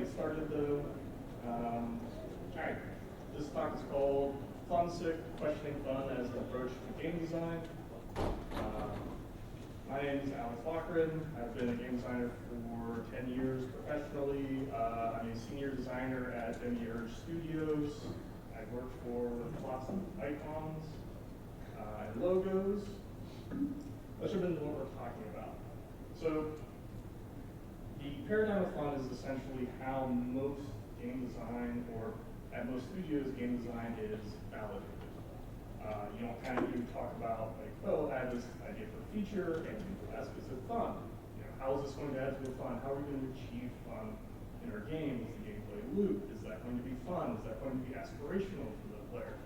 get started though. Alright, this talk is called Fun Sick, Questioning Fun as an Approach to Game Design. My name is Alex Lochran. I've been a game designer for 10 years professionally. I'm a senior designer at Urge Studios. I've worked for lots of icons and logos. That should have been what we're talking about. So the paradigm of fun is essentially how most game design, or at most studios, game design is validated. You don't kind of even talk about like, oh, I have this idea for a feature, and that's because it's fun. You know, how is this going to add to the fun? How are we going to achieve fun in our game? Is the gameplay loop? Is that going to be fun? Is that going to be aspirational for the player?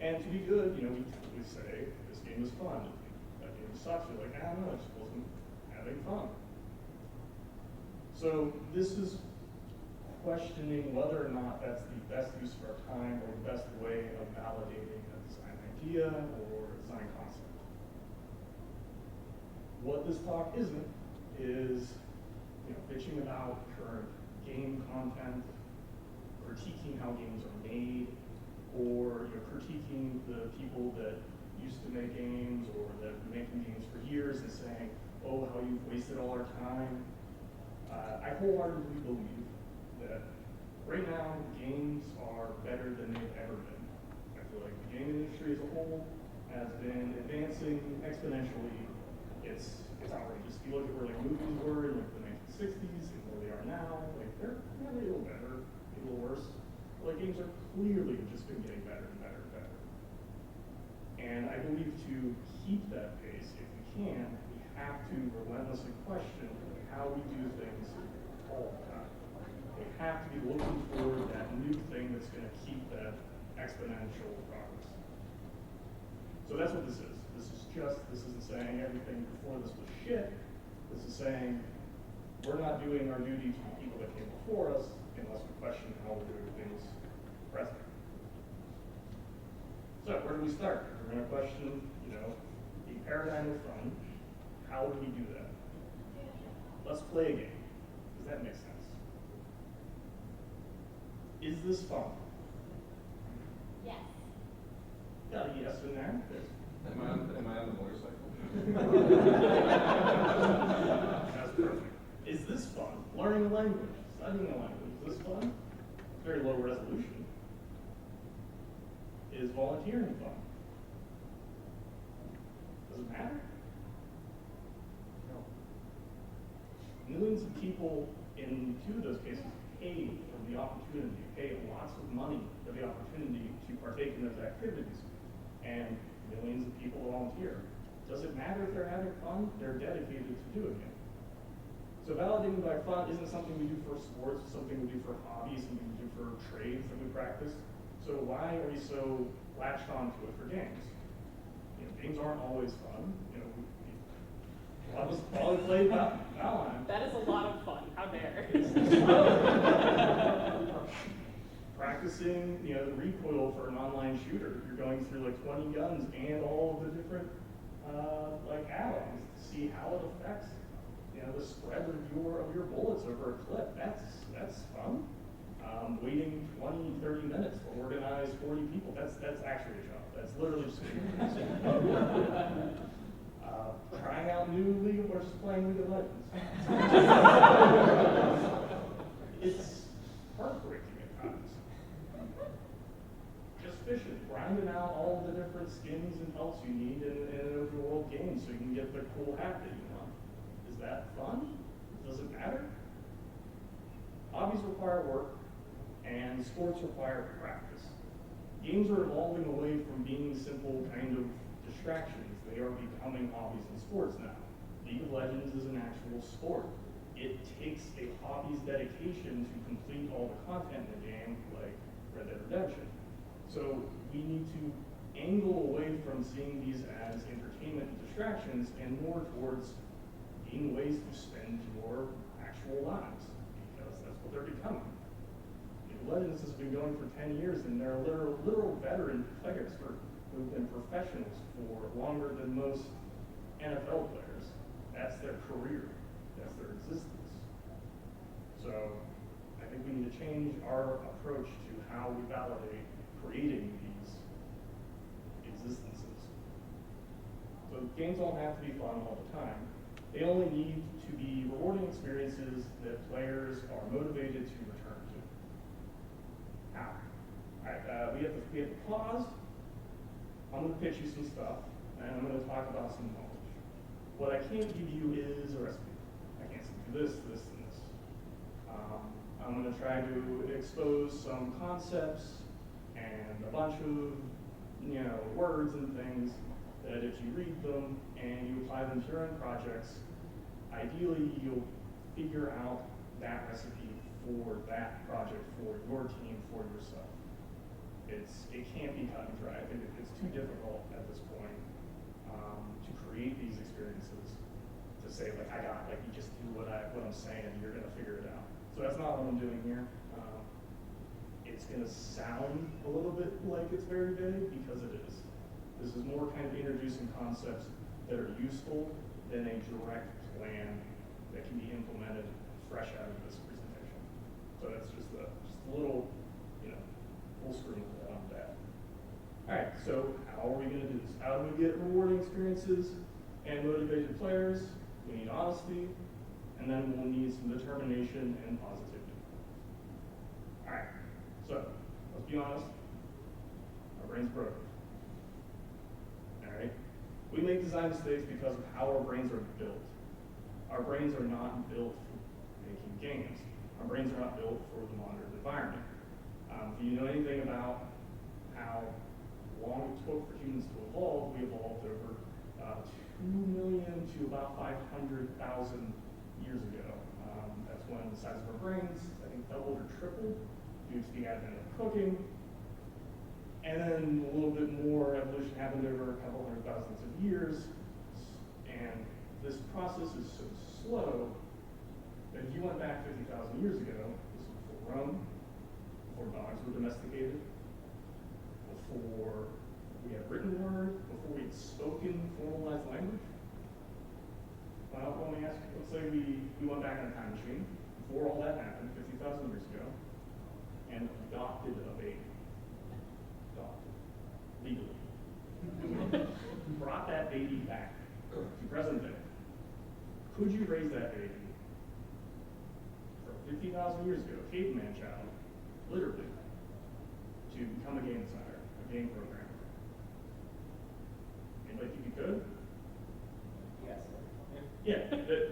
And to be good, you know, we typically say this game is fun. If that game sucks, you're like, I don't know, I just wasn't having fun. So this is questioning whether or not that's the best use of our time or the best way of validating a design idea or a design concept. What this talk isn't is, you know, bitching about current game content, critiquing how games are made, or you know, critiquing the people that used to make games or that have been making games for years and saying, oh, how you've wasted all our time. I wholeheartedly believe that right now games are better than they've ever been. I feel like the game industry as a whole has been advancing exponentially. It's outrageous. If you look at where like movies were in like the 1960s and where they are now, like they're a little better, a little worse. But like games are clearly just been getting better and better and better. And I believe to keep that pace, if we can, we have to relentlessly question how we do things all the time. We have to be looking for that new thing that's going to keep that exponential progress. So that's what this is. This isn't saying everything before this was shit. This is saying we're not doing our duty to the people that came before us unless we question how we're doing things present. So where do we start? We're going to question, you know, the paradigm of fun. How do we do that? Let's play a game. Does that make sense? Is this fun? Yes. Got a yes in there. Am I on the motorcycle? That's perfect. Is this fun? Learning a language, studying a language, is this fun? Very low resolution. Is volunteering fun? Does it matter? No. Millions of people in two of those cases pay for the opportunity, pay lots of money for the opportunity to partake in those activities. And millions of people volunteer. Does it matter if they're having fun? They're dedicated to doing it. So validating by fun isn't something we do for sports, it's something we do for hobbies, something we do for trades that we practice. So why are we so latched onto it for games? You know, games aren't always fun. You know, a lot of us probably play Valheim. That is a lot of fun. How dare. Practicing, you know, the recoil for an online shooter. You're going through like 20 guns and all of the different like add-ons to see how it affects, you know, the spread of your bullets over a clip. That's fun. Waiting 20, 30 minutes to organize 40 people. That's actually a job. That's literally just trying out new League of versus playing League of Legends. It's heartbreaking at times. Just fishing, grinding out all the different skins and pelts you need in an open world game so you can get the cool hat that you want. Is that fun? Does it matter? Hobbies require work, and sports require practice. Games are evolving away from being simple kind of distractions. They are becoming hobbies and sports now. League of Legends is an actual sport. It takes a hobby's dedication to complete all the content in the game, like Red Dead Redemption. So we need to angle away from seeing these as entertainment and distractions and more towards being ways to spend your actual lives, because that's what they're becoming. League of Legends has been going for 10 years, and they're literal veteran players who've been professionals for longer than most NFL players. That's their career. That's their existence. So change our approach to how we validate creating these existences. So games don't have to be fun all the time. They only need to be rewarding experiences that players are motivated to return to. How? All right, we have to pause. I'm going to pitch you some stuff, and I'm going to talk about some knowledge. What I can't give you is a recipe. I can't say do this, this, and this. I'm going to try to expose some concepts and a bunch of words and things that if you read them and you apply them to your own projects, ideally you'll figure out that recipe for that project, for your team, for yourself. It can't be cut and dry. I think it's too difficult at this point to create these experiences to say like you just do what I'm saying and you're gonna figure it out. So that's not what I'm doing here. It's gonna sound a little bit like it's very vague because it is. This is more kind of introducing concepts that are useful than a direct plan that can be implemented fresh out of this presentation. So that's just a little, full screen on that. All right, so how are we going to do this? How do we get rewarding experiences and motivated players? We need honesty, and then we'll need some determination and positivity. All right, so let's be honest. Our brain's broken. All right, we make design mistakes because of how our brains are built. Our brains are not built for making games. Our brains are not built for the modern environment. If you know anything about how long it took for humans to evolve, we evolved over 2 million to about 500,000 years ago. That's when the size of our brains, I think, doubled or tripled due to the advent of cooking. And then a little bit more evolution happened over a couple hundred thousands of years. And this process is so slow that if you went back 50,000 years ago, this was before Rome, before dogs were domesticated, before we had written word, before we had spoken formalized language. Well, let me ask you, let's say we went back in a time machine, before all that happened, 50,000 years ago, and adopted a baby. Legally. Brought that baby back to present day. Could you raise that baby from 50,000 years ago, a caveman child, literally, to become a game designer, a game programmer? Anybody think you could? Yes. Yeah,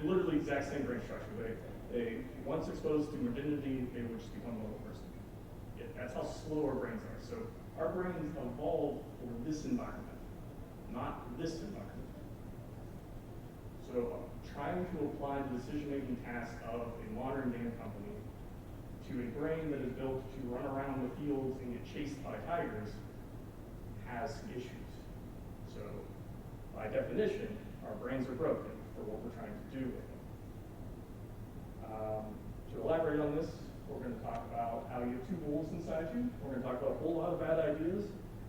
literally exact same brain structure. They once exposed to modernity, they would just become a normal person. Yeah, that's how slow our brains are. So our brains evolved for this environment, not this environment. So trying to apply the decision-making task of a modern game company to a brain that is built to run around the fields and get chased by tigers has issues. So by definition, our brains are broken for what we're trying to do with them. To elaborate on this, we're going to talk about how you have two wolves inside you. We're going to talk about a whole lot of bad ideas,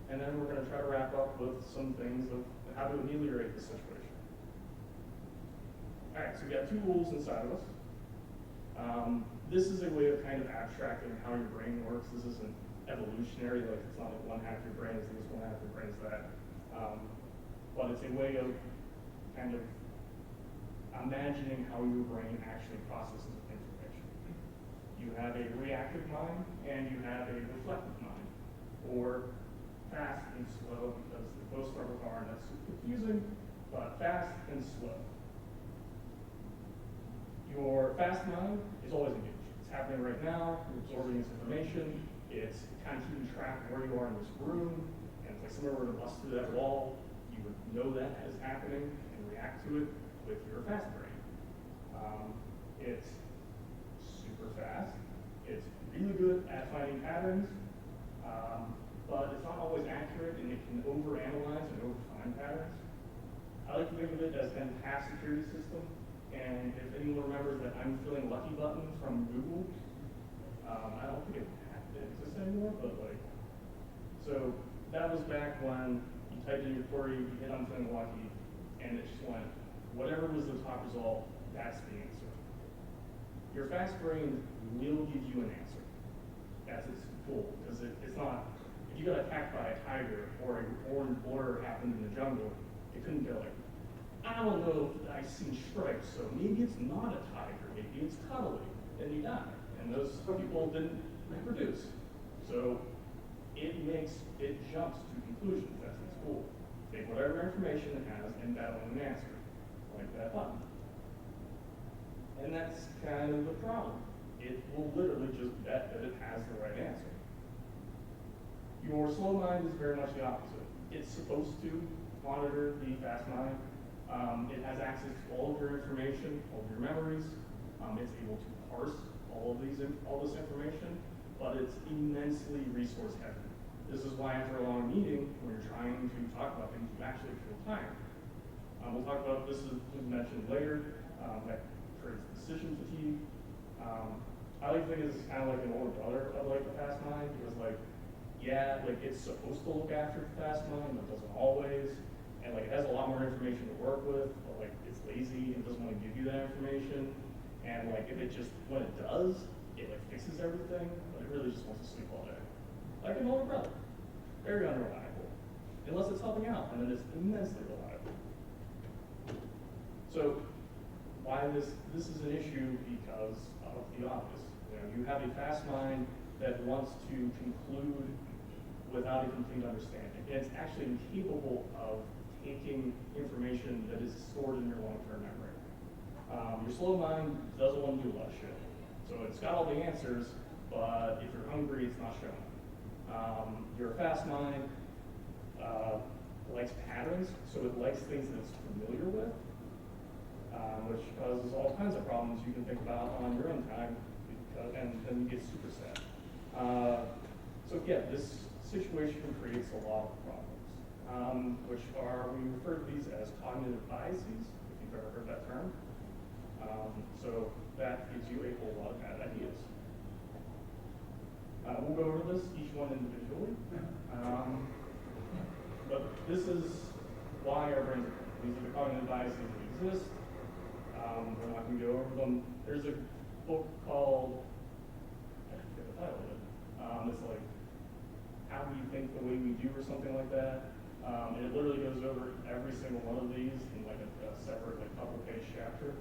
and then we're going to try to wrap up with some things of how to ameliorate the situation. All right, so we got two wolves inside of us. This is a way of kind of abstracting how your brain works. This isn't evolutionary, like it's not like one half of your brain is this, one half of your brain is that. But it's a way of kind of imagining how your brain actually processes information. You have a reactive mind and you have a reflective mind, or fast and slow, because they both start with R and that's confusing, but fast and slow. Your fast mind is always engaged. It's happening right now, you're absorbing this information, it's kind of keeping track of where you are in this room, and if like somebody were to bust through that wall, you would know that is happening and react to it with your fast brain. It's super fast. It's really good at finding patterns, but it's not always accurate, and it can overanalyze and overfind patterns. I like to think of it as kind of half security system. And if anyone remembers that I'm feeling lucky button from Google, I don't think it exists anymore, but so that was back when you typed in your query, you hit I'm feeling lucky, and it just went, whatever was the top result, that's the answer. Your fast brain will give you an answer. that's its goal, because it's not, if you got attacked by a tiger or a orange blur happened in the jungle, it couldn't go like, I don't know if I've seen stripes, so maybe it's not a tiger, maybe it's cuddly, then you die. And those people didn't reproduce. So it jumps to conclusions, that's its goal. Take whatever information it has and battle an answer, like that button. And that's kind of the problem. It will literally just bet that it has the right answer. Your slow mind is very much the opposite. It's supposed to monitor the fast mind. It has access to all of your information, all of your memories. It's able to parse all this information, but it's immensely resource heavy. This is why after a long meeting, when you're trying to talk about things, you actually feel tired. We'll talk about this is mentioned later. That creates decision fatigue. I like to think it's kind of like an older brother of like the fast mind, because like, yeah, like it's supposed to look after the fast mind, but doesn't always. And like it has a lot more information to work with, but like it's lazy and doesn't want to give you that information. And like if it just, when it does, it like fixes everything, but it really just wants to sleep all day. Like an older brother. Very unreliable. Unless it's helping out, and then it's immensely reliable. So why this is an issue because of the obvious. You have a fast mind that wants to conclude without a complete understanding. And it's actually incapable of taking information that is stored in your long-term memory. Your slow mind doesn't want to do a lot of shit. So it's got all the answers, but if you're hungry, it's not showing. Your fast mind likes patterns, so it likes things that it's familiar with, which causes all kinds of problems you can think about on your own time, and then you get super sad. So yeah, this situation creates a lot of problems, which are, we refer to these as cognitive biases, if you've ever heard that term. So that gives you a whole lot of bad ideas. We'll go over this, each one individually. But this is why our brains are different. These are the cognitive biases that exist. We're not going to go over them. There's a book called, I forget the title of it. It's like, How We Think the Way We Do or something like that. And it literally goes over every single one of these in like a separate like couple-page chapter.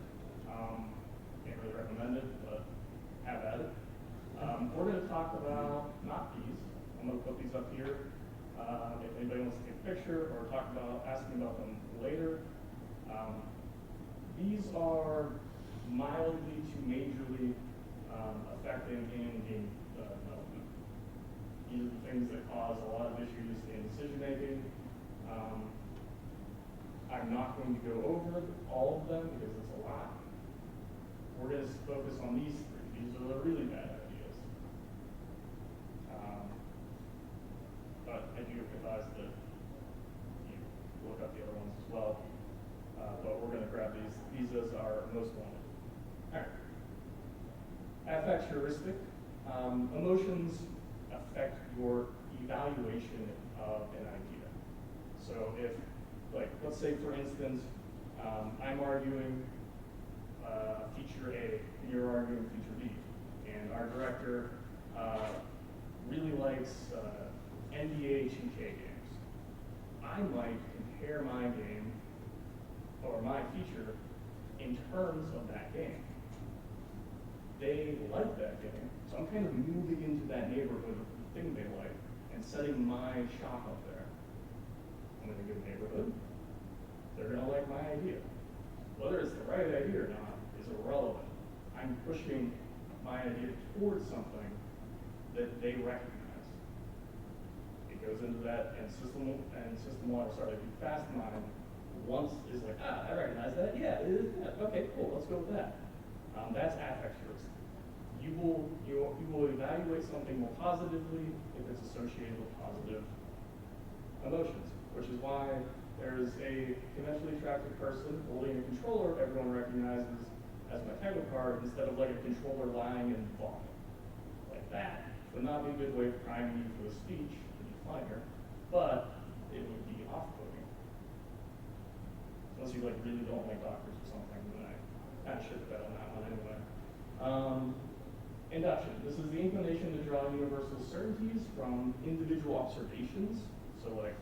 Can't really recommend it, but have at it. We're going to talk about not these. I'm going to put these up here. If anybody wants to take a picture or ask me about them later. These are mildly to majorly affecting in-game development. These are the things that cause a lot of issues in decision making. I'm not going to go over all of them because it's a lot. We're going to focus on these three. These are the really bad ideas. But I do advise that you look up the other ones as well. But we're going to grab these as our most wanted. All right. Affect heuristic. Emotions affect your evaluation of an idea. So if, like, let's say for instance, I'm arguing feature A, and you're arguing feature B, and our director really likes NBA 2K games. I might compare my game or my feature in terms of that game. They like that game, so I'm kind of moving into that neighborhood of the thing they like and setting my shop up there. I'm in a good neighborhood. They're going to like my idea. Whether it's the right idea or not is irrelevant. I'm pushing my idea towards something that they recognize. It goes into that, and fast mind once is like, I recognize that. Yeah, it is that. Okay, cool. Let's go with that. That's affect heuristic. You will evaluate something more positively if it's associated with positive emotions, which is why there's a conventionally attractive person holding a controller everyone recognizes as my title card instead of like a controller lying in vomit. Like that would not be a good way of priming you for the speech to be funnier, but it would be off-putting. Unless you like really don't like doctors or something, then I kind of should bet on that one anyway. Induction. This is the inclination to draw universal certainties from individual observations. So like,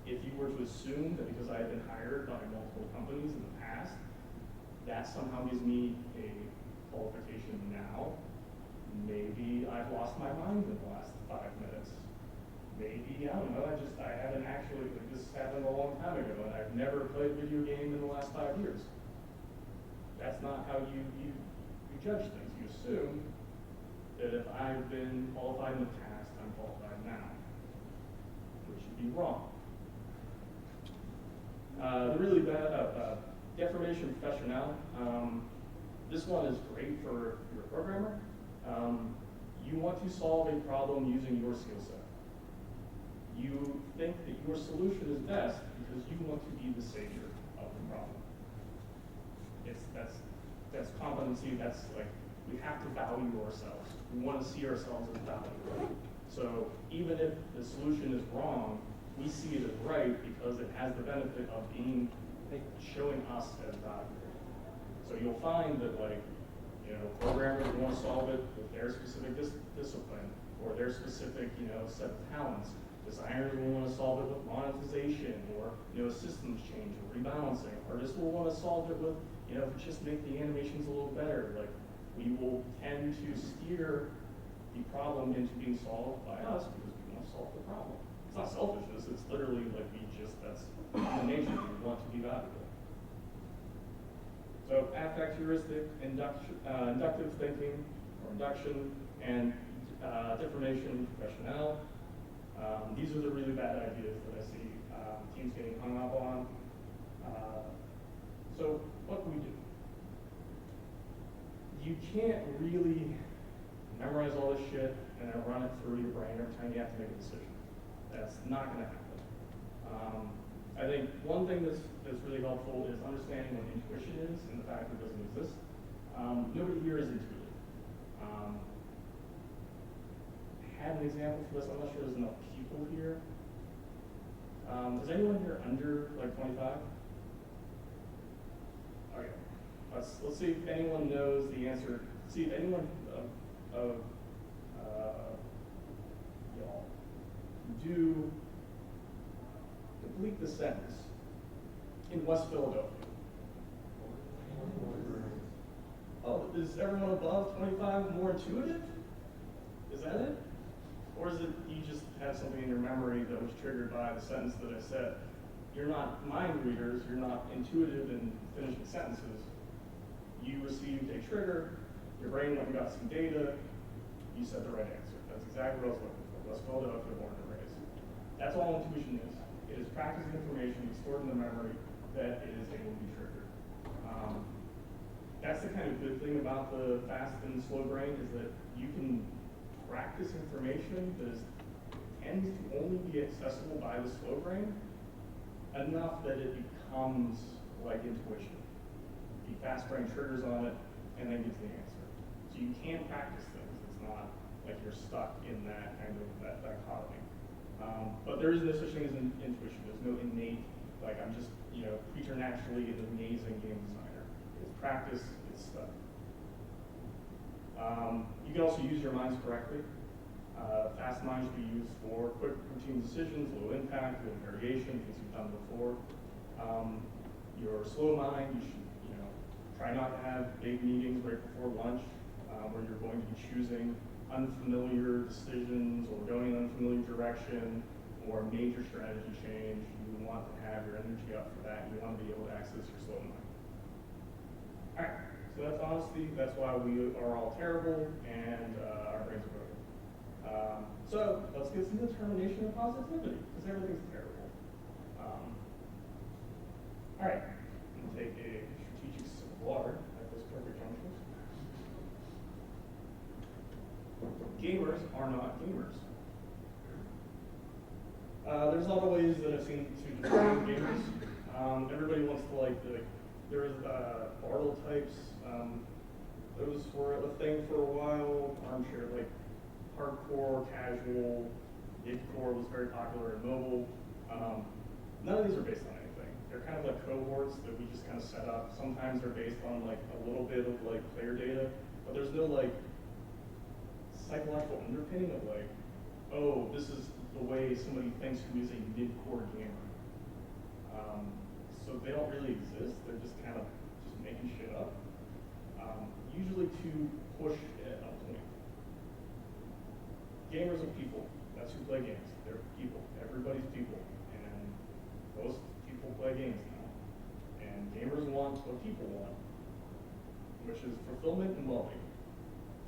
if you were to assume that because I had been hired by multiple companies in the past, that somehow gives me a qualification now, maybe I've lost my mind in the last 5 minutes. Maybe, I don't know, I haven't actually, like this happened a long time ago, and I've never played a video game in the last 5 years. That's not how you judge things. You assume that if I've been qualified in the past, I'm qualified now, which would be wrong. The really bad, deformation professional. This one is great for your programmer. You want to solve a problem using your skill set. You think that your solution is best because you want to be the savior of the problem. That's competency. That's like, we have to value ourselves. We want to see ourselves as valuable. So even if the solution is wrong, we see it as right because it has the benefit of showing us as valuable. So you'll find that, like, you know, programmers want to solve it with their specific discipline or their specific, you know, set of talents. Designers will want to solve it with monetization or, you know, systems change or rebalancing. Artists will want to solve it with, you know, just make the animations a little better. Like, we will tend to steer the problem into being solved by us because we want to solve the problem. It's not selfishness, it's literally like that's the nature, we want to be valuable. So affect heuristic, inductive thinking, or induction, and deformation professional. These are the really bad ideas that I see teams getting hung up on. So what do we do? You can't really memorize all this shit and then run it through your brain every time you have to make a decision. That's not going to happen. I think one thing that's really helpful is understanding what intuition is and the fact that it doesn't exist. Nobody here is intuitive. I had an example for this. I'm not sure there's enough people here. Is anyone here under like 25? Okay. Let's see if anyone knows the answer. See if anyone of y'all do complete the sentence in West Philadelphia. Oh, is everyone above 25 more intuitive? Is that it? Or is it you just have something in your memory that was triggered by the sentence that I said? You're not mind readers, you're not intuitive in finishing sentences. You received a trigger, your brain went and got some data, you said the right answer. That's exactly what I was looking for. West Philadelphia, born and raised. That's all intuition is. It is practiced information stored in the memory that is able to be triggered. That's the kind of good thing about the fast and slow brain is that you can practice information that tends to only be accessible by the slow brain enough that it becomes like intuition. The fast brain triggers on it and then gets the answer. So you can practice things. It's not like you're stuck in that kind of that dichotomy. But there is no such thing as intuition. There's no innate, like I'm just, you know, preternaturally an amazing game designer. It's practice, it's stuff. You can also use your minds correctly. Fast mind should be used for quick routine decisions, low impact, low variation, things you've done before. Your slow mind, you should, you know, try not to have big meetings right before lunch where you're going to be choosing unfamiliar decisions or going in an unfamiliar direction or major strategy change. You want to have your energy up for that. You want to be able to access your slow mind. All right, so that's honesty. That's why we are all terrible and our brains are broken. So let's get some determination and positivity because everything's terrible. All right, I'm going to take a strategic sip of water at this perfect juncture. Gamers are not gamers. There's a lot of ways that I've seen to define gamers. Everybody wants to there's Bartle types. Those were a thing for a while. Armchair, like hardcore, casual, mid-core was very popular in mobile. None of these are based on anything. They're kind of like cohorts that we just kind of set up. Sometimes they're based on like a little bit of like player data, but there's no like psychological underpinning of like, oh, this is the way somebody thinks who is a mid-core gamer. So they don't really exist. They're just kind of just making shit up. Usually to push a point. Gamers are people. That's who play games. They're people. Everybody's people. And most people play games now. And gamers want what people want, which is fulfillment and well-being.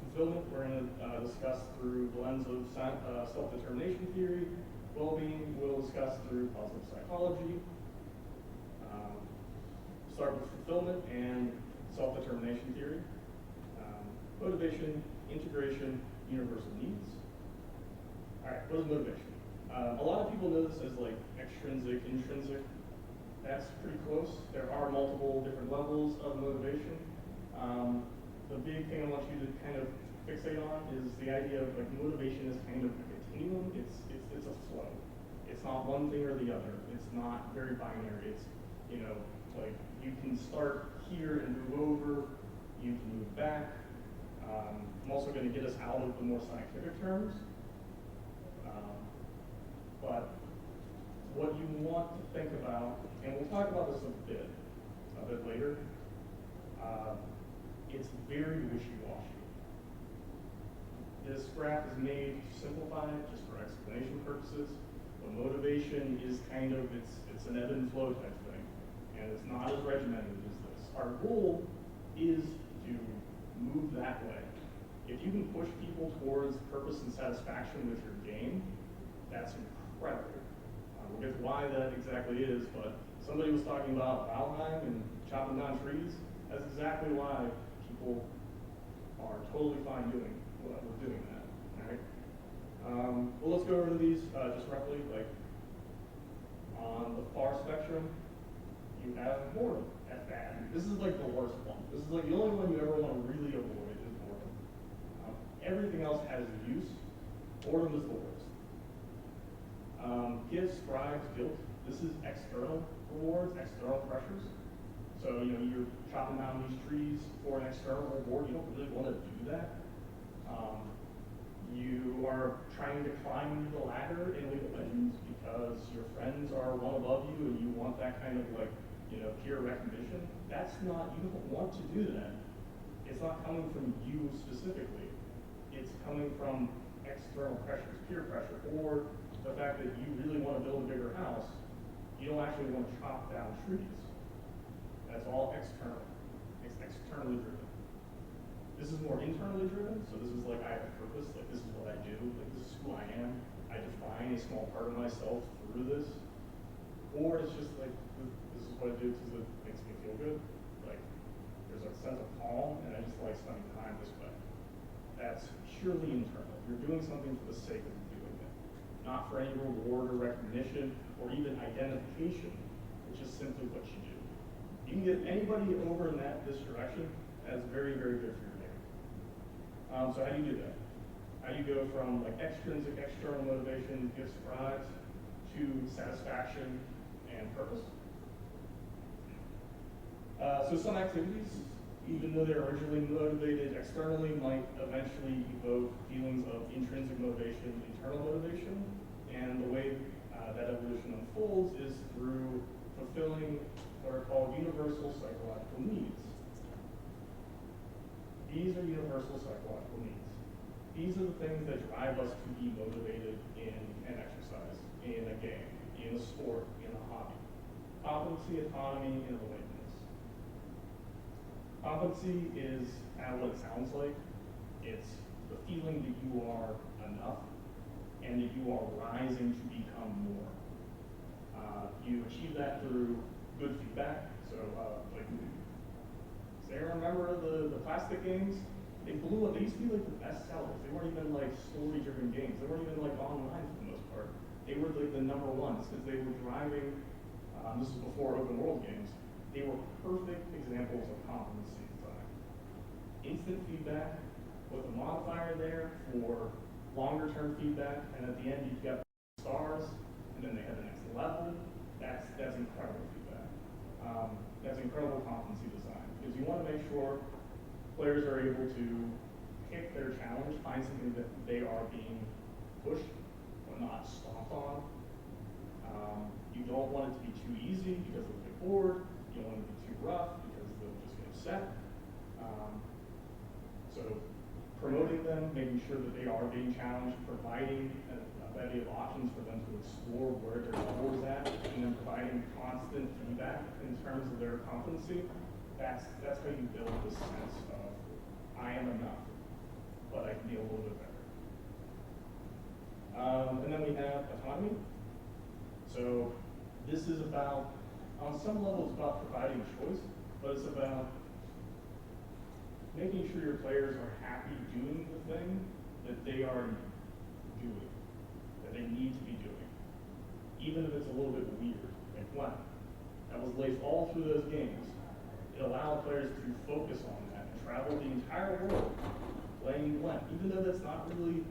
Fulfillment, we're going to discuss through the lens of self-determination theory. Well-being, we'll discuss through positive psychology. Start with fulfillment and self-determination theory. Motivation, integration, universal needs. All right, what is motivation? A lot of people know this as like extrinsic, intrinsic. That's pretty close. There are multiple different levels of motivation. The big thing I want you to kind of fixate on is the idea of like motivation is kind of a continuum. It's a flow. It's not one thing or the other. It's not very binary. It's, you know, like you can start here and move over. You can move back. I'm also going to get us out of the more scientific terms. But what you want to think about, and we'll talk about this a bit later, it's very wishy-washy. This graph is made to simplify it just for explanation purposes. But motivation is kind of, it's an ebb and flow type thing. And it's not as regimented as this. Our goal is to move that way. If you can push people towards purpose and satisfaction with your game, that's incredible. We'll get to why that exactly is, but somebody was talking about Valheim and chopping down trees. That's exactly why people are totally fine doing what we're doing that. All right. Well, let's go over to these just roughly. Like on the far spectrum, you have boredom. That's bad. This is like the worst one. This is like the only one you ever want to really avoid is boredom. Everything else has use. Boredom is the worst. Gifts, bribes, guilt. This is external rewards, external pressures. So, you know, you're chopping down these trees for an external reward. You don't really want to do that. You are trying to climb the ladder in League of Legends because your friends are one above you and you want that kind of like, you know, peer recognition. That's not, you don't want to do that. It's not coming from you specifically. It's coming from external pressures, peer pressure, or the fact that you really want to build a bigger house. You don't actually want to chop down trees. That's all external. It's externally driven. This is more internally driven, so this is like I have a purpose, like this is what I do, like this is who I am. I define a small part of myself through this. Or it's just like, this is what I do because it makes me feel good. Like, there's a sense of calm, and I just like spending time this way. That's purely internal. You're doing something for the sake of doing it. Not for any reward or recognition, or even identification. It's just simply what you do. You can get anybody over in this direction, that's very, very good for your game. So how do you do that? How do you go from like extrinsic, external motivation, gifts, bribes, to satisfaction and purpose? So some activities, even though they're originally motivated externally, might eventually evoke feelings of intrinsic motivation, internal motivation, and the way that evolution unfolds is through fulfilling what are called universal psychological needs. These are universal psychological needs. These are the things that drive us to be motivated in an exercise, in a game, in a sport, in a hobby. Competency, autonomy, and relatedness. Competency is kind of what it sounds like. It's the feeling that you are enough and that you are rising to become more. You achieve that through good feedback. So, like, does anyone remember the plastic games? They blew up. They used to be like the best sellers. They weren't even like story-driven games. They weren't even like online for the most part. They were like the number ones because they were driving. This was before open world games. They were perfect examples of competency design. Instant feedback with a modifier there for longer-term feedback, and at the end you got stars, and then they had the next level. That's incredible feedback. That's incredible competency design because you want to make sure players are able to pick their challenged, find something that they are being pushed or not stomped on. You don't want it to be too easy because they'll get bored. You don't want it to be too rough because they'll just get upset. So promoting them, making sure that they are being challenged, providing a bevy of options for them to explore where their level is at, and then providing constant feedback in terms of their competency. That's how you build this sense of, I am enough, but I can be a little bit better. And then we have autonomy. So this is about, on some level, it's about providing choice, but it's about making sure your players are happy doing the thing that they are doing, that they need to be doing, even if it's a little bit weird, like Gwent. That was laced all through those games. It allowed players to focus on that and travel the entire world playing Gwent, even though that's not really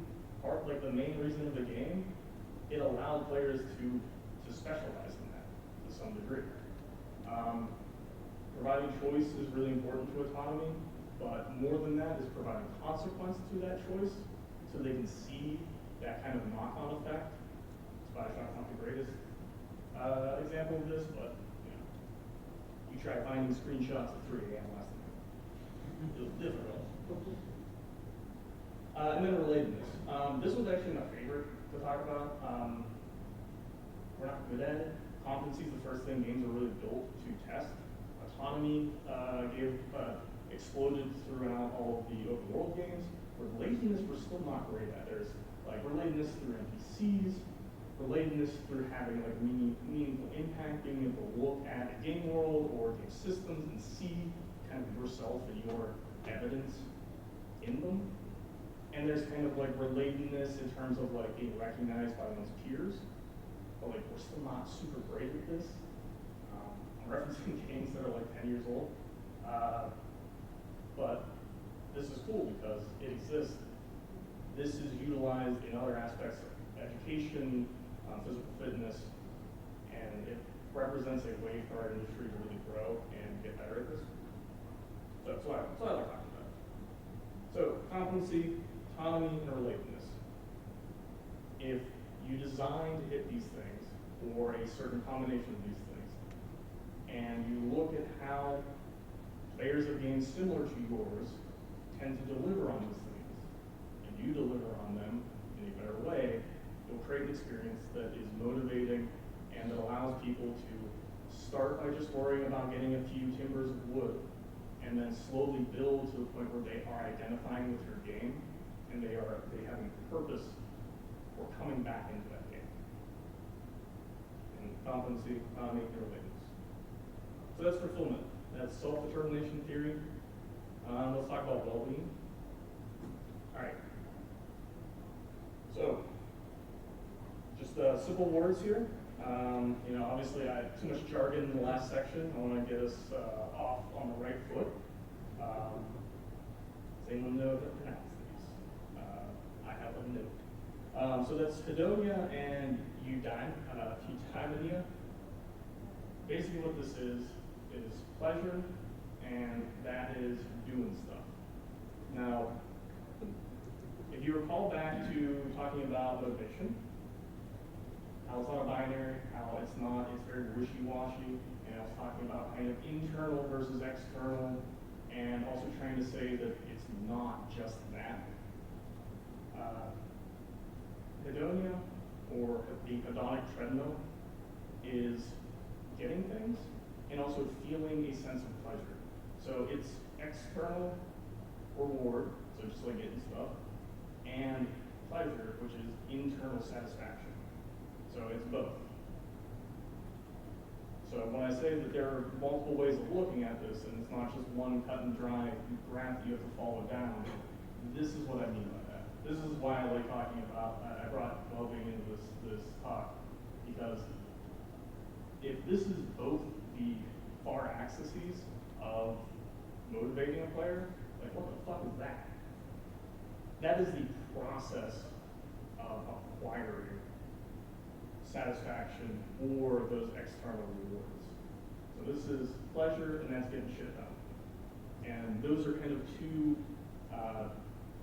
part, like the main reason of the game. It allowed players to specialize in that to some degree. Providing choice is really important to autonomy, but more than that is providing consequence to that choice so they can see that kind of knock-on effect. Spotshot's not the greatest example of this, but you try finding screenshots at 3 a.m. last night. It was difficult. And then relatedness. This was actually my favorite to talk about. We're not good at it. Competency is the first thing games are really built to test. Autonomy exploded throughout all of the open world games. Relatedness we're still not great at. There's like relatedness through NPCs, relatedness through having like meaningful impact, being able to look at a game world or game systems and see kind of yourself and your evidence in them. And there's kind of like relatedness in terms of like being recognized by one's peers. But like we're still not super great at this. I'm referencing games that are like 10 years old. But this is cool because it exists. This is utilized in other aspects of education, physical fitness, and it represents a way for our industry to really grow and get better at this. So that's what I like talking about. So competency, autonomy, and relatedness. If you design to hit these things, or a certain combination of these things, and you look at how players of games similar to yours tend to deliver on these things, and you deliver on them in a better way, you'll create an experience that is motivating and that allows people to start by just worrying about getting a few timbers of wood, and then slowly build to the point where they are identifying with your game, and they have a purpose for coming back into that game. And competency, autonomy, and relatedness. So that's fulfillment. That's self-determination theory. Let's talk about well-being. All right. So, just simple words here. Obviously I had too much jargon in the last section. I want to get us off on the right foot. Does anyone know how to pronounce these? I have a note. So that's hedonia and eudaimonia. Basically what this is pleasure, and that is doing stuff. Now, if you recall back to talking about motivation, how it's not a binary, how it's very wishy-washy, and I was talking about kind of internal versus external, and also trying to say that it's not just that. Hedonia, or the hedonic treadmill, is getting things and also feeling a sense of pleasure. So it's external reward, so just like getting stuff, and pleasure, which is internal satisfaction. So it's both. So when I say that there are multiple ways of looking at this, and it's not just one cut and dry graph you have to follow down, this is what I mean by that. This is why I like talking about, I brought well-being into this talk, because if this is both the far axes of motivating a player, like what the fuck is that? That is the process of acquiring satisfaction or those external rewards. So this is pleasure, and that's getting shit done. And those are kind of two,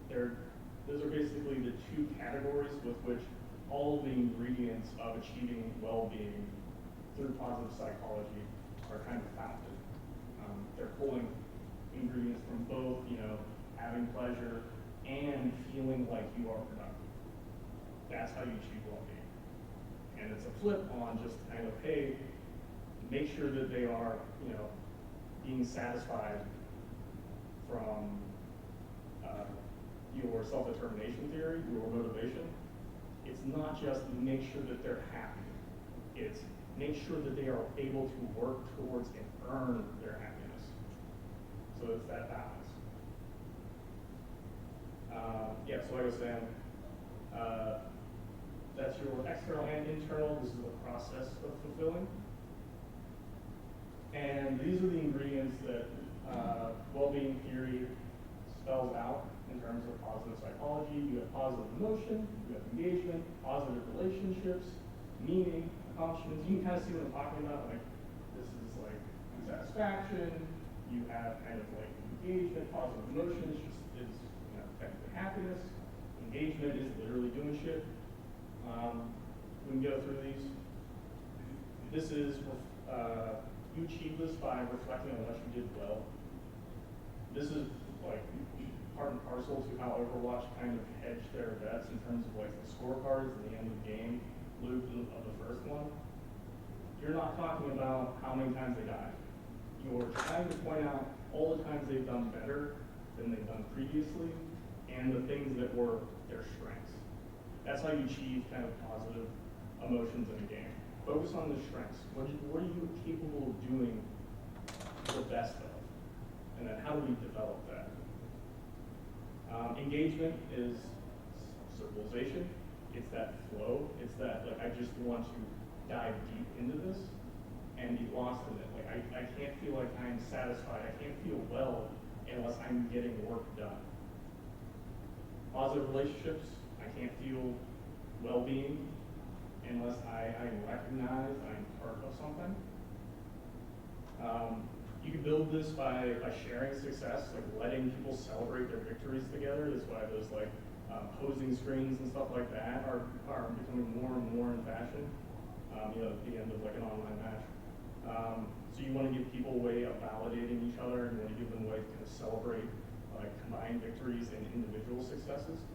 they're Those are basically the two categories with which all of the ingredients of achieving well-being through positive psychology are kind of founded. They're pulling ingredients from both, having pleasure and feeling like you are productive. That's how you achieve well-being. And it's a flip on just kind of, hey, make sure that they are, being satisfied from your self-determination theory, your motivation. It's not just make sure that they're happy. It's make sure that they are able to work towards and earn their happiness. So it's that balance. So like I was saying, that's your external and internal. This is the process of fulfilling. And these are the ingredients that well-being theory spells out in terms of positive psychology. You have positive emotion, you have engagement, positive relationships, meaning, accomplishments. You can kind of see what I'm talking about. Like, this is like satisfaction. You have kind of like engagement, positive emotion is technically happiness. Engagement is literally doing shit. We can go through these. This is, you achieve this by reflecting on what you did well. This is like part and parcel to how Overwatch kind of hedged their bets in terms of like the scorecards at the end of the game loop of the first one. You're not talking about how many times they died. You're trying to point out all the times they've done better than they've done previously and the things that were their strengths. That's how you achieve kind of positive emotions in a game. Focus on the strengths. What are you capable of doing the best of? And then how do we develop that? Engagement is civilization. It's that flow. It's that, like, I just want to dive deep into this and be lost in it. Like, I can't feel like I'm satisfied. I can't feel well unless I'm getting work done. Positive relationships, I can't feel well-being unless I recognize I'm part of something. You can build this by sharing success, like letting people celebrate their victories together. That's why those like posing screens and stuff like that are becoming more and more in fashion. At the end of like an online match. So you want to give people a way of validating each other, and you want to give them a way to kind of celebrate like combined victories and individual successes.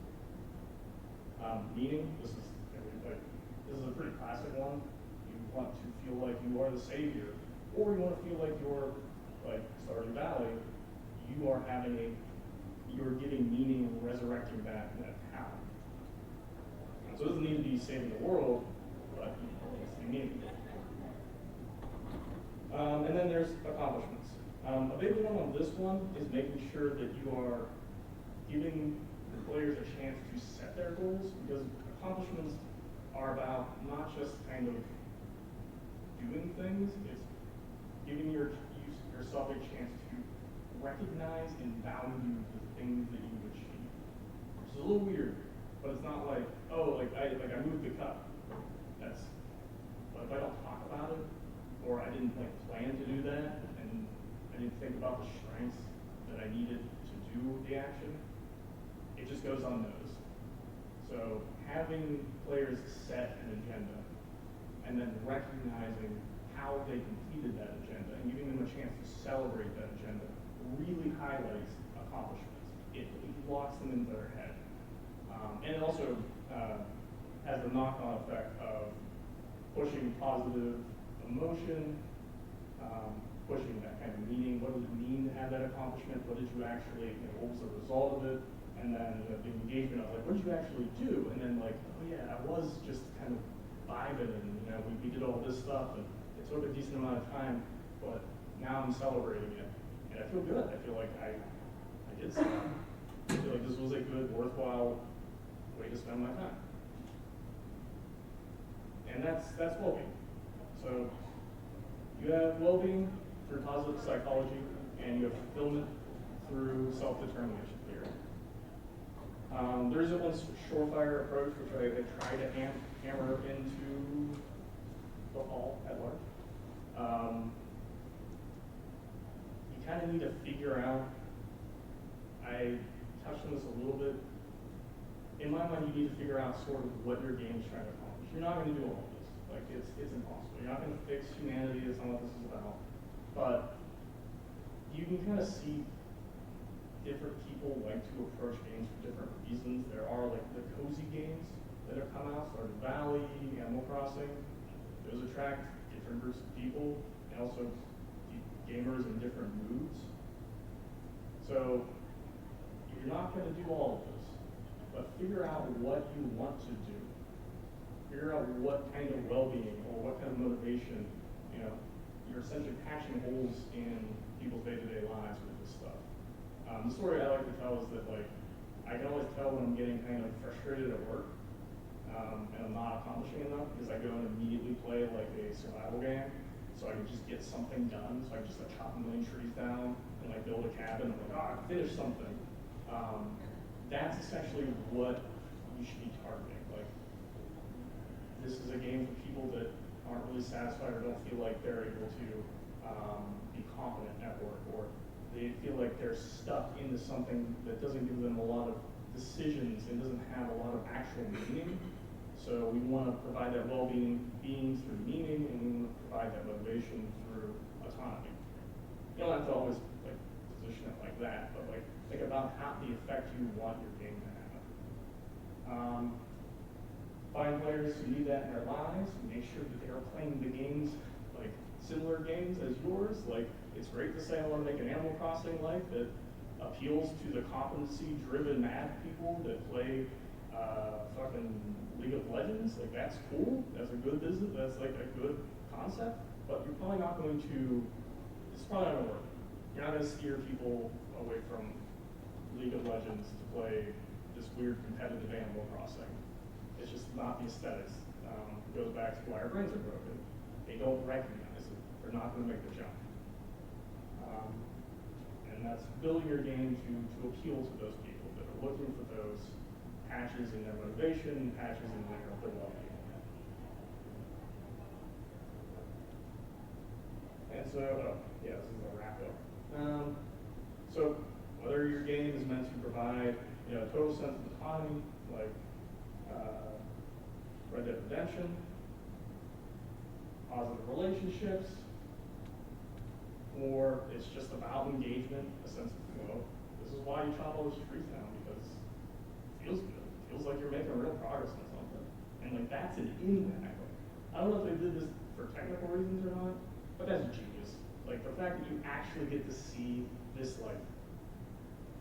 Meaning, this is a pretty classic one. You want to feel like you are the savior, or you want to feel like you're like Stardew Valley. You're giving meaning and resurrecting that town. So it doesn't need to be saving the world, but it's meaning. And then there's accomplishments. A big one on this one is making sure that you are giving the players a chance to set their goals, because accomplishments are about not just kind of doing things, it's giving yourself a chance to recognize and value the things that you achieve. Which is a little weird, but it's not like, oh, like I moved the cup. But if I don't talk about it, or I didn't like plan to do that, and I didn't think about the strengths that I needed to do the action, it just goes unnoticed. So having players set an agenda and then recognizing how they completed that agenda and giving them a chance to celebrate that agenda really highlights accomplishments. It locks them into their head. And it also has the knock-on effect of pushing positive emotion, pushing that kind of meaning. What does it mean to have that accomplishment? What did you actually, what was the result of it? And then the engagement of like, what did you actually do? And then like, oh yeah, I was just kind of vibing, and we did all this stuff, and it took a decent amount of time, but now I'm celebrating it, and I feel good. I feel like I did something. I feel like this was a good, worthwhile way to spend my time. And that's well-being. So you have well-being through positive psychology, and you have fulfillment through self-determination theory. There is one surefire approach, which I try to hammer into the hall at large. You kind of need to figure out, I touched on this a little bit my mind, you need to figure out sort of what your game is trying to accomplish. You're not going to do all of this. Like, it's impossible. You're not going to fix humanity. That's not what this is about. But you can kind of see different people like to approach games for different reasons. There are like the cozy games that have come out, Stardew Valley, Animal Crossing. Those attract different groups of people and also gamers in different moods. So you're not going to do all of this, but figure out what you want to do. Figure out what kind of well-being or what kind of motivation, you're essentially patching holes in people's day-to-day lives with this stuff. The story I like to tell is that, like, I can always tell when I'm getting kind of frustrated at work and I'm not accomplishing enough because I go and immediately play like a survival game so I can just get something done. So I can just like chop a million trees down and like build a cabin. I'm like, I finished something. That's essentially what you should be targeting. Like, this is a game for people that aren't really satisfied or don't feel like they're able to be competent at work, or they feel like they're stuck into something that doesn't give them a lot of decisions and doesn't have a lot of actual meaning. So we want to provide that well-being through meaning, and we want to provide that motivation through autonomy. You don't have to always like position it like that, but like think about how the effect you want your game to have. Find players who need that in their lives. Make sure that they are playing the games, like similar games as yours. Like, it's great to say I want to make an Animal Crossing life that appeals to the competency-driven math people that play fucking League of Legends. Like, that's cool. That's a good business. That's like a good concept. But you're probably not going to. It's probably not going to work. You're not going to steer people away from League of Legends to play this weird competitive Animal Crossing. It's just not the aesthetics. It goes back to why our brains are broken. They don't recognize it. They're not going to make the jump. And that's building your game to appeal to those people that are looking for those patches in their motivation, patches in their well-being. And so, this is a wrap up. So whether your game is meant to provide a total sense of autonomy, like Red Dead Redemption, positive relationships, or it's just about engagement, a sense of this is why you chop all those trees down, because it feels good. It feels like you're making real progress on something. And like that's an impact. I don't know if they did this for technical reasons or not, but that's genius. Like the fact that you actually get to see this like,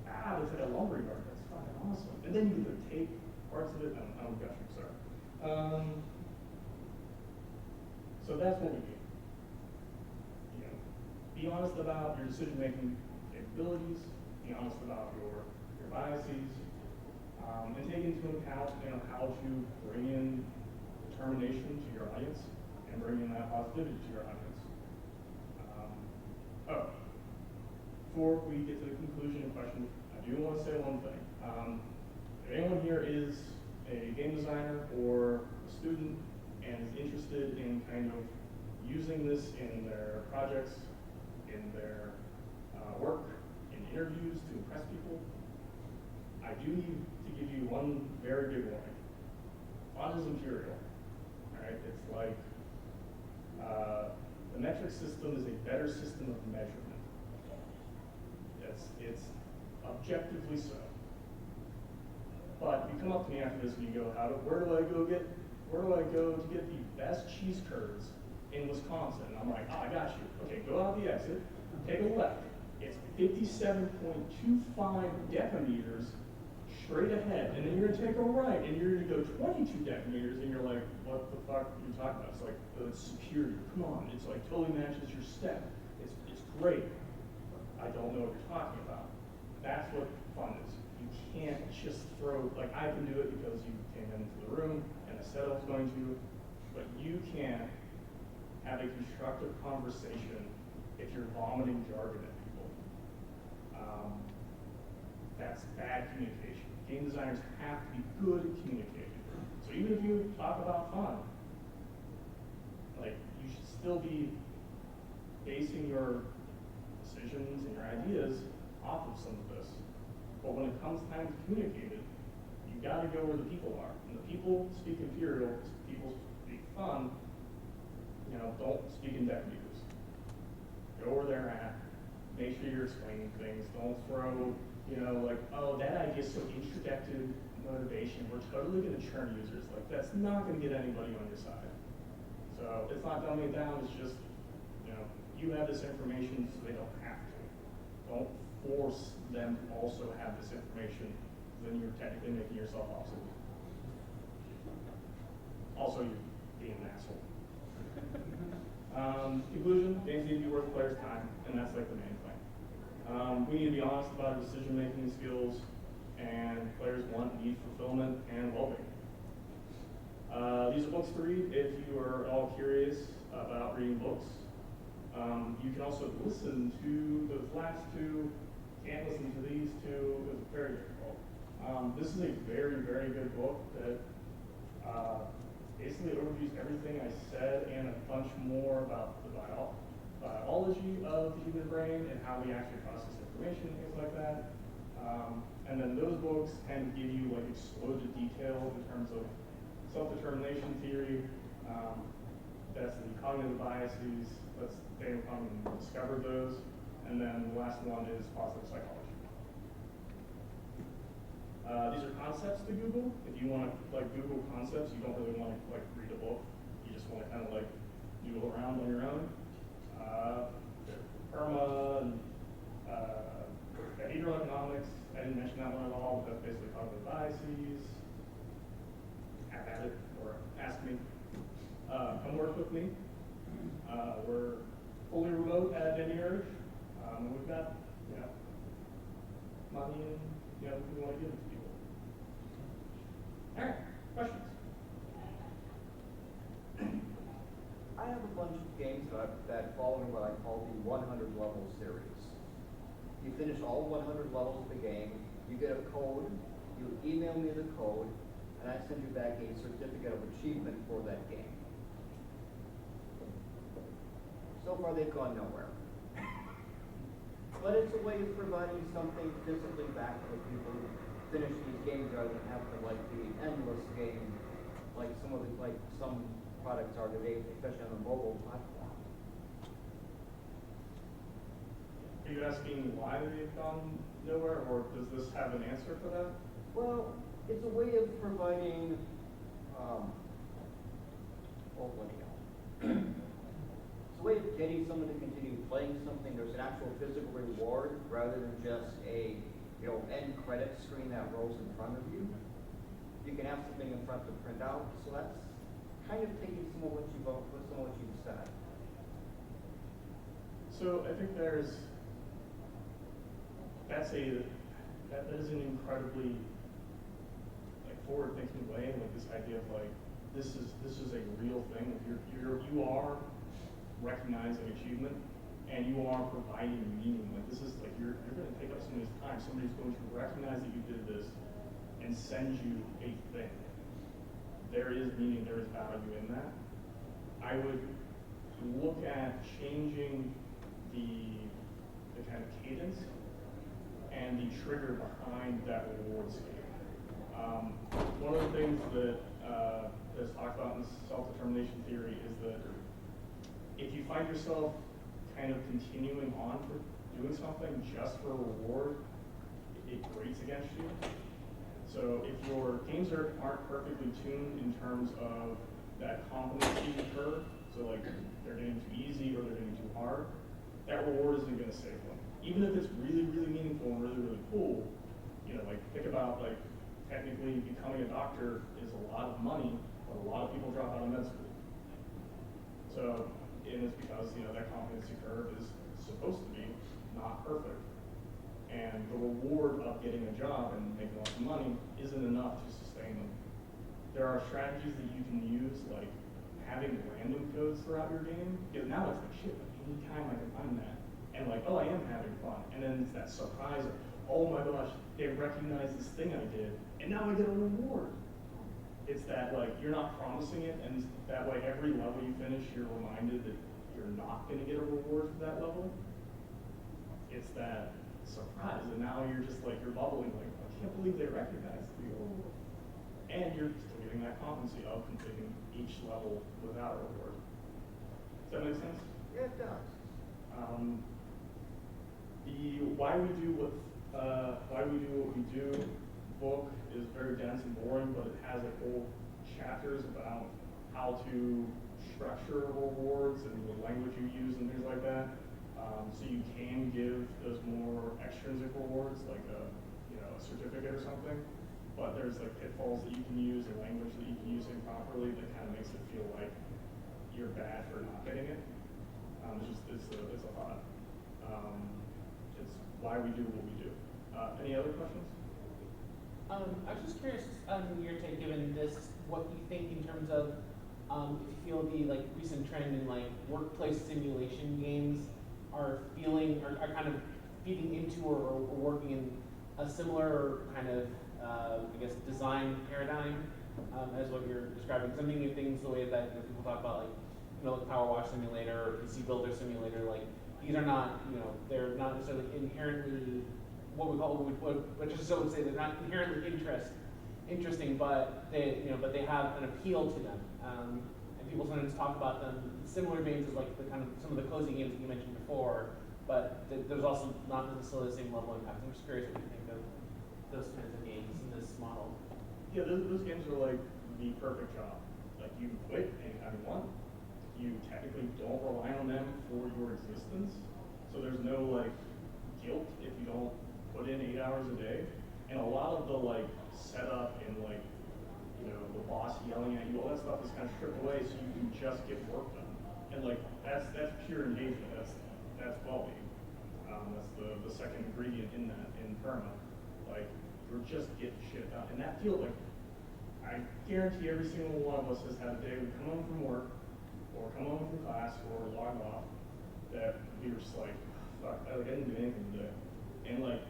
it's like a lumber yard, that's fucking awesome. And then you get to take parts of it, I'm gushing, sorry. So that's what we do. Be honest about your decision-making capabilities. Be honest about your biases, and take into account how to bring in determination to your audience and bring in that positivity to your audience. Before we get to the conclusion and question, I do want to say one thing. If anyone here is a game designer or a student and is interested in kind of using this in their projects, in their work, in interviews to impress people, I do need to give you one very big warning. Fun is imperial, right? It's like the metric system is a better system of measurement. It's objectively so. But you come up to me after this and you go, where do I go to get the best cheese curds in Wisconsin? And I'm like, I got you. Okay, go out the exit, take a left. It's 57.25 decameters straight ahead, and then you're gonna take a right, and you're gonna go 22 decameters, and you're like, what the fuck are you talking about? It's like, it's superior. Come on, it's like totally matches your step. It's great. I don't know what you're talking about. That's what fun is. You can't just throw, like I can do it because you came into the room and I said I was going to, but you can't have a constructive conversation if you're vomiting jargon at people. That's bad communication. Game designers have to be good at communicating. So even if you talk about fun, like you should still be basing your decisions and your ideas off of some of this. But when it comes time to communicate it, you got to to go where the people are. And the people speak imperial, people speak fun, you know, don't speak in decimals. Go where they're at, make sure you're explaining things, don't throw, you know, like, oh, that idea is so introductive motivation, we're totally gonna churn users. Like, that's not gonna get anybody on your side. So it's not dumbing it down, it's just, you know, you have this information so they don't have to. Don't force them to also have this information, then you're technically making yourself obsolete. Also, you're being an asshole. Conclusion, games need to be worth players' time, and that's like the main thing. We need to be honest about our decision-making skills, and players want, need fulfillment, and well-being. These are books to read if you are all curious about reading books. You can also listen to those last two. Can't listen to these two. It's very difficult. This is a very, very good book that basically overviews everything I said and a bunch more about the biology of the human brain and how we actually process information and things like that. And then those books tend to give you like exploded detail in terms of self-determination theory. That's the cognitive biases. That's Daniel Kahneman discovered those. And then the last one is positive psychology. These are concepts to Google. If you want to like Google concepts, you don't really want to like read a book. You just want to kind of like noodle around on your own. PERMA and behavioral economics. I didn't mention that one at all, but that's basically cognitive biases. Have at it or ask me. Come work with me. We're fully remote at January. We've got, you know, money and, you know, we want to give it to people. All right, questions? I have a bunch of games that fall in what I call the 100 level series. You finish all 100 levels of the game, you get a code, you email me the code, and I send you back a certificate of achievement for that game. So far they've gone nowhere. But it's a way of providing something physically back to the people who finish these games rather than have to like the endless game like some products are today, especially on the mobile platform. Are you asking why they've gone nowhere, or does this have an answer for that? Well, it's a way of providing it's a way of getting someone to continue playing something. There's an actual physical reward rather than just a end credit screen that rolls in front of you. You can have something in front to print out. So that's kind of taking some of what you've said. So I think that is an incredibly like forward-thinking way, like this idea of like this is a real thing. You are recognizing achievement and you are providing meaning. Like this is like you're going to take up somebody's time. Somebody's going to recognize that you did this and send you a thing. There is meaning, there is value in that. I would look at changing the kind of cadence and the trigger behind that reward scheme. One of the things that is talked about in self-determination theory is that if you find yourself kind of continuing on for doing something just for a reward, it grates against you. So if your games aren't perfectly tuned in terms of that competency curve, so like they're getting too easy or they're getting too hard, that reward isn't going to save them. Even if it's really, really meaningful and really, really cool, like think about like technically becoming a doctor is a lot of money, but a lot of people drop out of med school. So, and it's because that competency curve is supposed to be not perfect. And the reward of getting a job and making lots of money isn't enough to sustain them. There are strategies that you can use, like having random codes throughout your game, because now it's like, shit, like anytime I can find that. And like, oh, I am having fun. And then it's that surprise of, oh my gosh, they recognize this thing I did, and now I get a reward. It's that like, you're not promising it, and that way every level you finish, you're reminded that you're not gonna get a reward for that level. It's that surprise, and now you're just like, you're bubbling, like, I can't believe they recognized me. and you're still getting that competency of completing each level without a reward. Does that make sense? Yeah, it does. The why we do what we do book is very dense and boring, but it has like whole chapters about how to structure rewards and the language you use and things like that. So you can give those more extrinsic rewards, like a certificate or something. But there's like pitfalls that you can use and language that you can use improperly that kind of makes it feel like you're bad for not getting it. It's a thought. It's why we do what we do. Any other questions? I was just curious on your take, given this, what you think in terms of if you feel the like recent trend in like workplace simulation games are kind of feeding into or working in a similar kind of I guess design paradigm as what you're describing. Because I'm thinking of things the way that people talk about like Power Wash Simulator or PC Builder Simulator. Like these are not they're not necessarily inherently what we call what just so would say they're not inherently interesting, but they have an appeal to them. And people sometimes talk about them in similar veins as like the kind of some of the cozy games that you mentioned before, but there's also not necessarily the same level of impact. I'm just curious what you think of those kinds of games in this model. Yeah, those games are like the perfect job. Like you can quit anytime you want. You technically don't rely on them for your existence, so there's no like guilt if you don't put in 8 hours a day. And a lot of the like setup and like the boss yelling at you, all that stuff is kind of stripped away, so you can just get work done. And like that's pure engagement. That's well-being. That's the second ingredient in that in perma. Like you're just getting shit done, and that feels like I guarantee every single one of us has had a day we come home from work or come home from class or log off that you're just like, fuck, I didn't do anything today, and like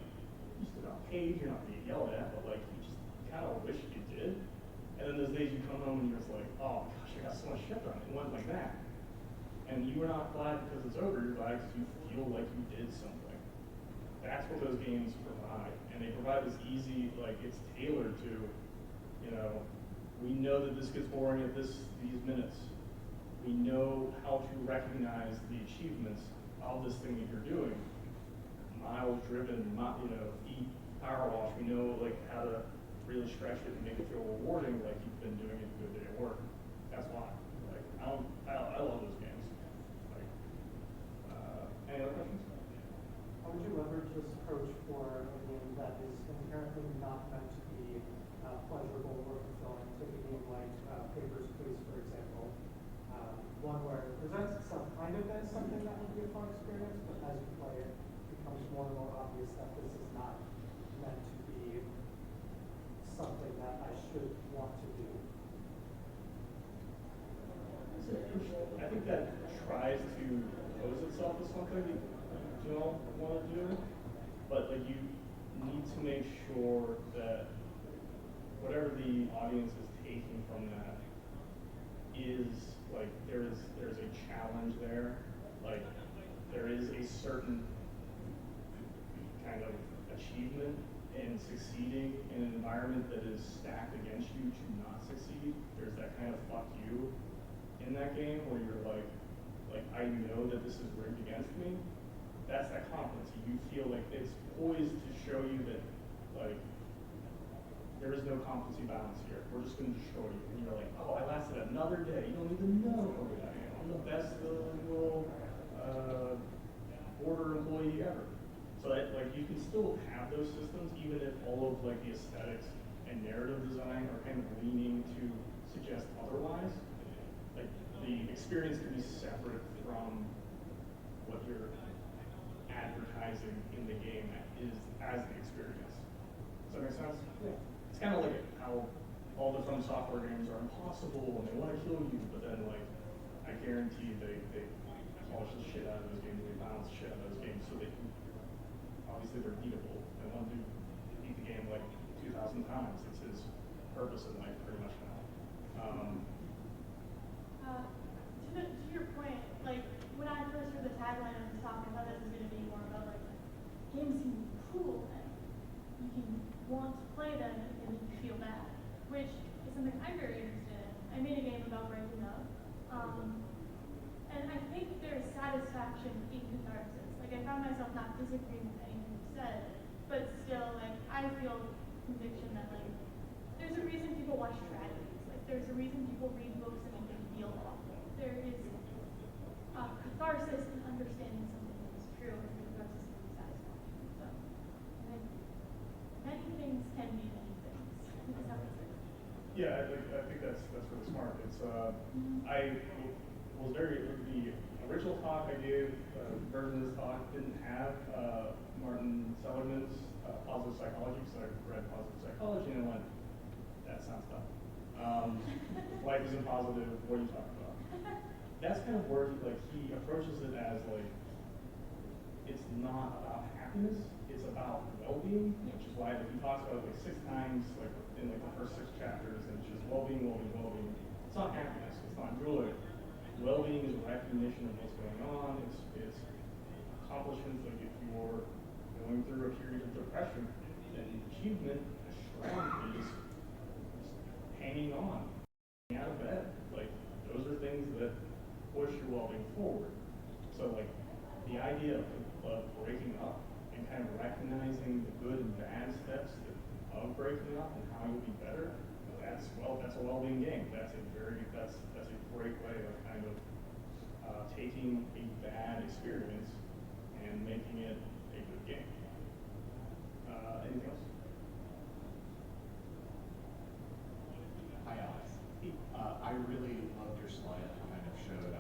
you still got paid, you're not being yelled at, but like you just kind of wish you did. And then those days you come home and you're just like, oh gosh, I got so much shit done. It went like that. And you were not glad because it's over, you're glad because you feel like you did something. That's what those games provide. And they provide this easy, like it's tailored to, we know that this gets boring at these minutes. We know how to recognize the achievements of this thing that you're doing. Miles driven, eat power wash. We know like how to really stretch it and make it feel rewarding, like you've been doing a good day at work. That's why. Like I love those games. Like, any other questions? How would you leverage this approach for a game that is inherently not meant to be pleasurable or fulfilling? Take a game like Papers, Please, for example. One where it presents itself kind of as something that would be a fun experience, but as you play it, it becomes more and more obvious that this is not meant to be something that I should want to do. I think that tries to pose itself as something that you don't want to do, but like you need to make sure that whatever the audience is taking from that is like there's a challenge there, like there is a certain kind of achievement in succeeding in an environment that is stacked against you to not succeed. There's that kind of fuck you in that game where you're like I know that this is rigged against me. That's that competency. You feel like it's poised to show you that like there is no competency balance here. We're just going to destroy you. And you're like, oh, I lasted another day. You don't even know who I am. I'm the best little border employee ever. So that like you can still have those systems even if all of like the aesthetics and narrative design are kind of leaning to suggest otherwise. Like the experience can be separate from what you're advertising in the game is as the experience. Does that make sense? Yeah. It's kind of like how all the fun software games are impossible and they want to kill you, but then like I guarantee they polish the shit out of those games, they balance the shit out of those games so they can obviously they're beatable. They want to beat the game like 2,000 times. It's his purpose in life pretty much now. To your point, like when I first heard the tagline of this talk, I thought this was going to be more about like games seem cool and you can want to play them and you feel bad, which is something I'm very interested in. I made a game about breaking up. And I think there's satisfaction in catharsis. Like, I found myself not disagreeing with anything you said, but still, like, I feel conviction that, like, there's a reason people watch tragedies. Like, there's a reason people read books and make them feel awful. There is catharsis in understanding something that is true, and catharsis in satisfaction. So, I think many things can be many things. Is that what it is? Yeah, I think that's really smart. It's I was the original talk I gave, version of this talk didn't have Martin Seligman's positive psychology, so I read positive psychology and I went, that sounds dumb. Life isn't positive. What are you talking about? That's kind of where he approaches it as like it's not about happiness, it's about well-being, which is why he talks about it like 6 times, like in like the first 6 chapters, and it's just well-being, well-being, well-being. It's not happiness, it's not joy. Well-being is a recognition of what's going on. It's accomplishments. Like if you're going through a period of depression, then achievement, strength is hanging on, getting out of bed. Like those are things that push your well-being forward. So like the idea of breaking up and kind of recognizing the good and bad steps of breaking up and how you'll be better, that's a well-being game. That's a great way of kind of taking a bad experience and making it a good game. Anything else? Hi, Alex. I really loved your slide that kind of showed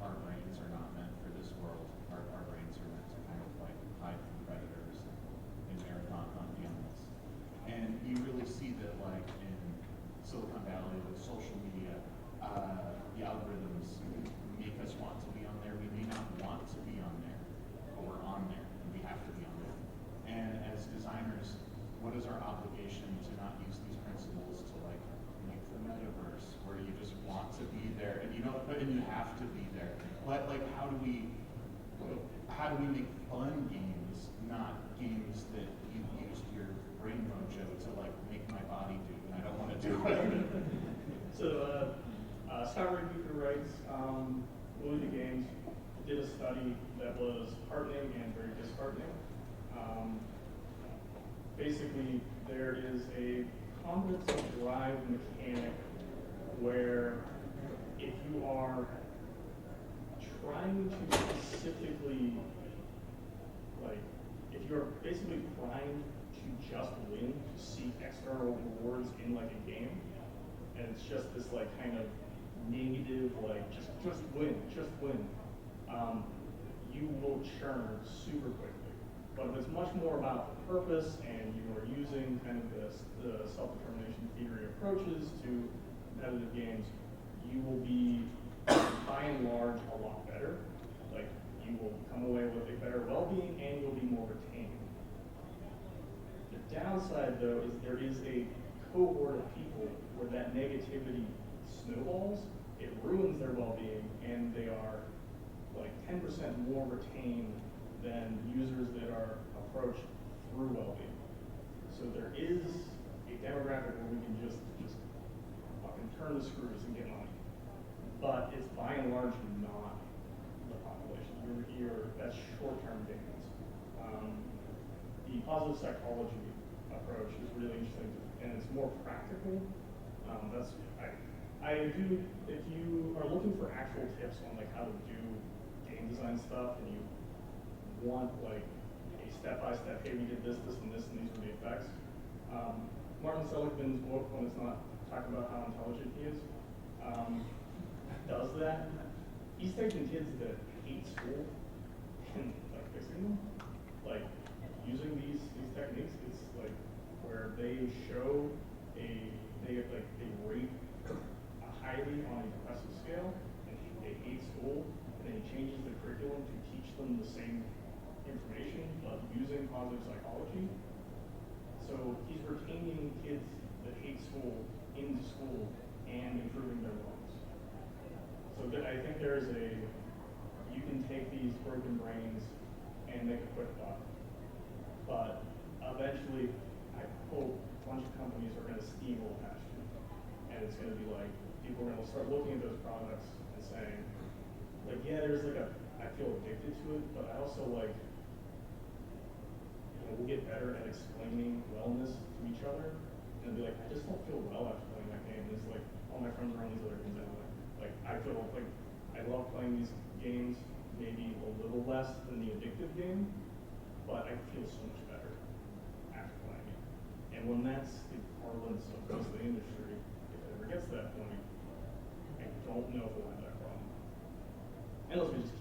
our brains are not meant for this world. Our brains are meant to kind of like hide from predators and marathon hunt animals. And you really see that like in Silicon Valley with social media, the algorithms make us want to be on there. We may not want to be on there, but we're on there and we have to be on there. And as designers, what is our obligation to not use these principles to like make the metaverse where you just want to be there and you know, and you have to be there. But like, how do we make fun games, not games that you used your brain mojo to like make my body do, and I don't want to do it. So Scott Reed writes, Movie Games did a study that was heartening and very disheartening. Basically, there is a cognitive drive mechanic where if you are trying to specifically, like, if you're basically primed to just win, to seek external rewards in like a game, and it's just this like kind of negative, like just win, you will churn super quickly. But if it's much more about the purpose and you are using kind of the self-determination theory approaches to competitive games, you will be, by and large, a lot better. Like, you will come away with a better well-being and you'll be more retained. The downside, though, is there is a cohort of people where that negativity snowballs, it ruins their well-being, and they are like 10% more retained than users that are approached through well-being. So there is a demographic where we can just fucking turn the screws and get money. But it's by and large not the population. That's short-term gains. The positive psychology approach is really interesting, and it's more practical. If you are looking for actual tips on like how to do game design stuff, and you want like a step-by-step, hey, we did this, this, and this, and these are the effects. Martin Seligman's book, when it's not talking about how intelligent he is, does that. He's taking kids that hate school and like fixing them, like using these techniques. It's like where they show they rate highly on a depressive scale, and they hate school, and then he changes the curriculum to teach them the same information, but using positive psychology. So he's retaining kids that hate school into school and improving their lives. So I think you can take these broken brains and make a quick buck, but eventually I hope a bunch of companies are going to steamroll past you, and it's gonna be like, people are gonna start looking at those products and saying, like, yeah, there's like I feel addicted to it, but I also like, we'll get better at explaining wellness to each other, and be like, I just don't feel well after playing that game. And it's like, all my friends are on these other games anyway. Like, I feel like I love playing these games, maybe a little less than the addictive game, but I feel so much better after playing it. And when that's the parlance of most of the industry, if it ever gets to that point, I don't know if we'll have that problem. Unless we just